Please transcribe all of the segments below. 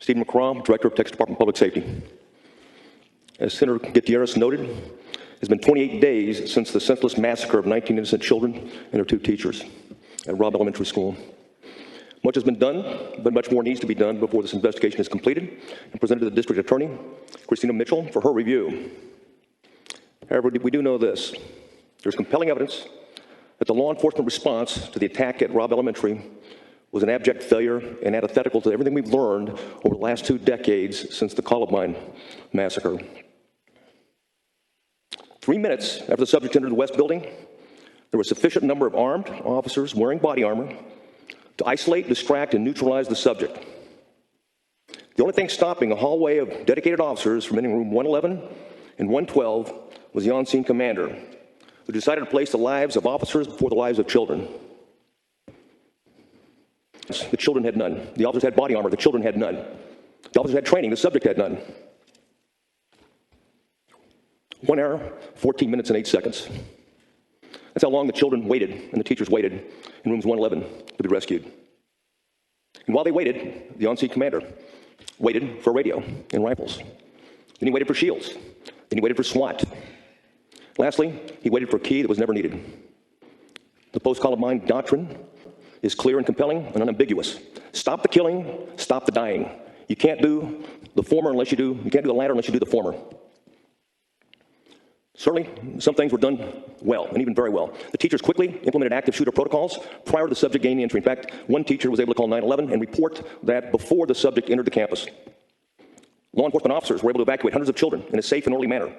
Stephen McCraw, Director of Texas Department of Public Safety. As Senator Gutierrez noted, it's been 28 days since the senseless massacre of 19 innocent children and their 2 teachers at Robb Elementary School. Much has been done, but much more needs to be done before this investigation is completed and presented to the District Attorney, Christina Mitchell, for her review. However, we do know this. There's compelling evidence that the law enforcement response to the attack at Robb Elementary was an abject failure and antithetical to everything we've learned over the last 2 decades since the Columbine massacre. 3 minutes after the subject entered the West Building, there was a sufficient number of armed officers wearing body armor to isolate, distract, and neutralize the subject. The only thing stopping a hallway of dedicated officers from entering room 111 and 112 was the on-scene commander, who decided to place the lives of officers before the lives of children. The children had none. The officers had body armor. The children had none. The officers had training. The subject had none. 1 hour, 14 minutes, and 8 seconds. That's how long the children waited and the teachers waited in rooms 111 to be rescued. And while they waited, the on-scene commander waited for radio and rifles. Then he waited for shields. Then he waited for SWAT. Lastly, he waited for a key that was never needed. The post-Columbine doctrine is clear and compelling and unambiguous. Stop the killing, stop the dying. You can't do the former unless you can't do the latter unless you do the former. Certainly, some things were done well, and even very well. The teachers quickly implemented active shooter protocols prior to the subject gaining entry. In fact, one teacher was able to call 911 and report that before the subject entered the campus. Law enforcement officers were able to evacuate hundreds of children in a safe and orderly manner.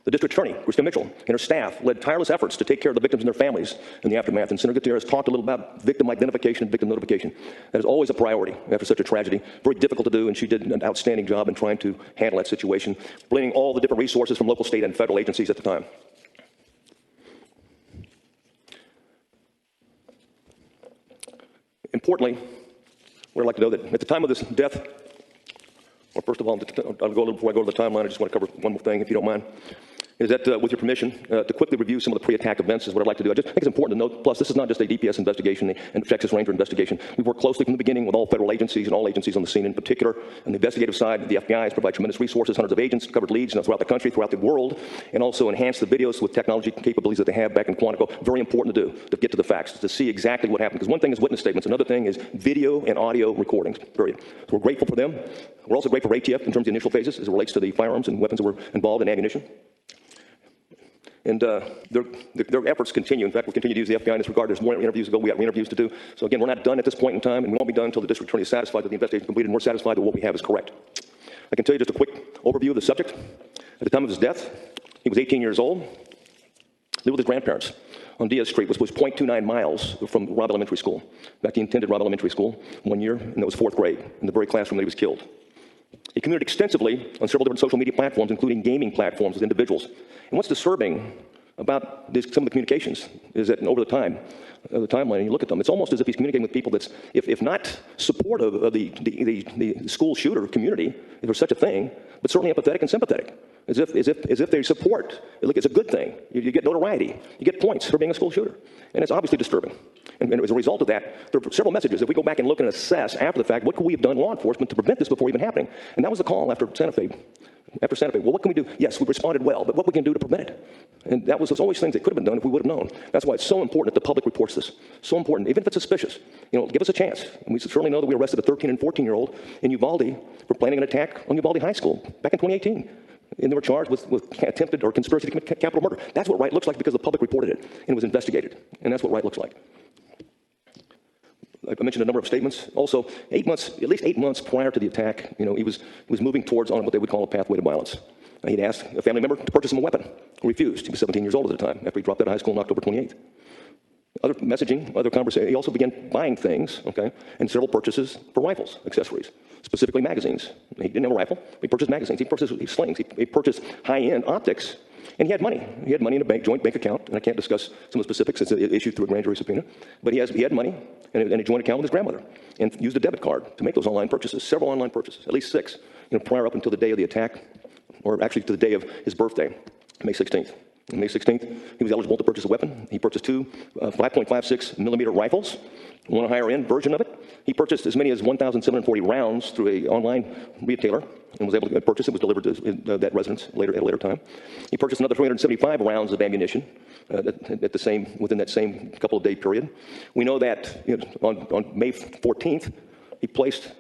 The district attorney, Christina Mitchell, and her staff led tireless efforts to take care of the victims and their families in the aftermath. And Senator Gutierrez talked a little about victim identification and victim notification. That is always a priority after such a tragedy. Very difficult to do, and she did an outstanding job in trying to handle that situation, blending all the different resources from local, state, and federal agencies at the time. Importantly, what I'd like to know that at the time of this death, well, first of all, I'll go a little before I go to the timeline. I just want to cover one more thing, if you don't mind. Is that, with your permission, to quickly review some of the pre-attack events is what I'd like to do. I just think it's important to note, plus this is not just a DPS investigation and Texas Ranger investigation. We've worked closely from the beginning with all federal agencies and all agencies on the scene in particular. On the investigative side, the FBI has provided tremendous resources, hundreds of agents, covered leads throughout the country, throughout the world, and also enhanced the videos with technology capabilities that they have back in Quantico. Very important to do, to get to the facts, to see exactly what happened. Because one thing is witness statements, another thing is video and audio recordings, period. So we're grateful for them. We're also grateful for ATF in terms of the initial phases as it relates to the firearms and weapons that were involved in ammunition. And their efforts continue. In fact, we'll continue to use the FBI in this regard. There's more interviews to go. We have interviews to do. So again, we're not done at this point in time, and we won't be done until the district attorney is satisfied that the investigation is completed and we're satisfied that what we have is correct. I can tell you just a quick overview of the subject. At the time of his death, he was 18 years old, lived with his grandparents on Diaz Street, which was 0.29 miles from Robb Elementary School. In fact, he attended Robb Elementary School 1 year, and that was 4th grade, in the very classroom that he was killed. He communicated extensively on several different social media platforms, including gaming platforms with individuals. And what's disturbing about some of the communications is that over the timeline, and you look at them, it's almost as if he's communicating with people that's, if not supportive of the school shooter community, if there's such a thing, but certainly empathetic and sympathetic, as if they support. Look, it's a good thing. You get notoriety. You get points for being a school shooter. And it's obviously disturbing. And as a result of that, there are several messages. If we go back and look and assess after the fact, what could we have done law enforcement to prevent this before even happening? And that was the call after Santa Fe. Well, what can we do? Yes, we responded well, but what we can do to prevent it? And that was always things that could have been done if we would have known. That's why it's so important that the public reports this. So important, even if it's suspicious. Give us a chance. And we certainly know that we arrested a 13 and 14-year-old in Uvalde for planning an attack on Uvalde High School back in 2018. And they were charged with attempted or conspiracy to commit capital murder. That's what right looks like because the public reported it and it was investigated. And that's what right looks like. I mentioned a number of statements. Also, at least 8 months prior to the attack, he was moving towards on what they would call a pathway to violence. He'd asked a family member to purchase him a weapon. He refused. He was 17 years old at the time, after he dropped out of high school on October 28th. Other messaging, other conversation. He also began buying things, and several purchases for rifles, accessories, specifically magazines. He didn't have a rifle. He purchased magazines. He purchased slings. He purchased high-end optics. And he had money. He had money in a joint bank account, and I can't discuss some of the specifics since it's issued through a grand jury subpoena, but he had money and a joint account with his grandmother, and used a debit card to make those online purchases, several online purchases, at least 6, prior up until the day of the attack, or actually to the day of his birthday, May 16th. On May 16th, he was eligible to purchase a weapon. He purchased two 5.56 millimeter rifles, one higher end version of it. He purchased as many as 1,740 rounds through an online retailer and was able to purchase it. Was delivered to that residence at a later time. He purchased another 375 rounds of ammunition within that same couple of day period. We know that on May 14th, he placed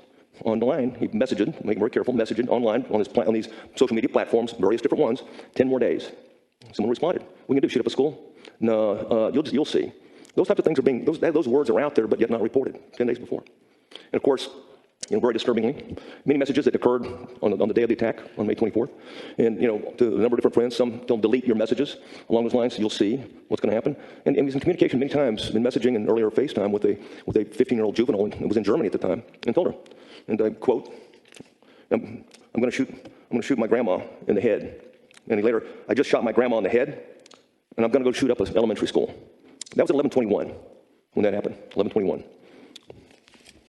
online, he messaged, make very careful, messaged online on these social media platforms, various different ones, 10 more days. Someone responded, "What are you gonna do, shoot up a school?" No, you'll see. Those types of things are being, those words are out there, but yet not reported 10 days before. And of course, very disturbingly, many messages that occurred on the day of the attack on May 24th. And, to a number of different friends, some don't delete your messages along those lines, so you'll see what's going to happen. And he's in communication many times, in messaging and earlier FaceTime with a 15-year-old juvenile who was in Germany at the time, and told her, and I quote, I'm going to shoot my grandma in the head. And he later, I just shot my grandma in the head, and I'm going to go shoot up an elementary school. That was at 11:21 when that happened, 11:21.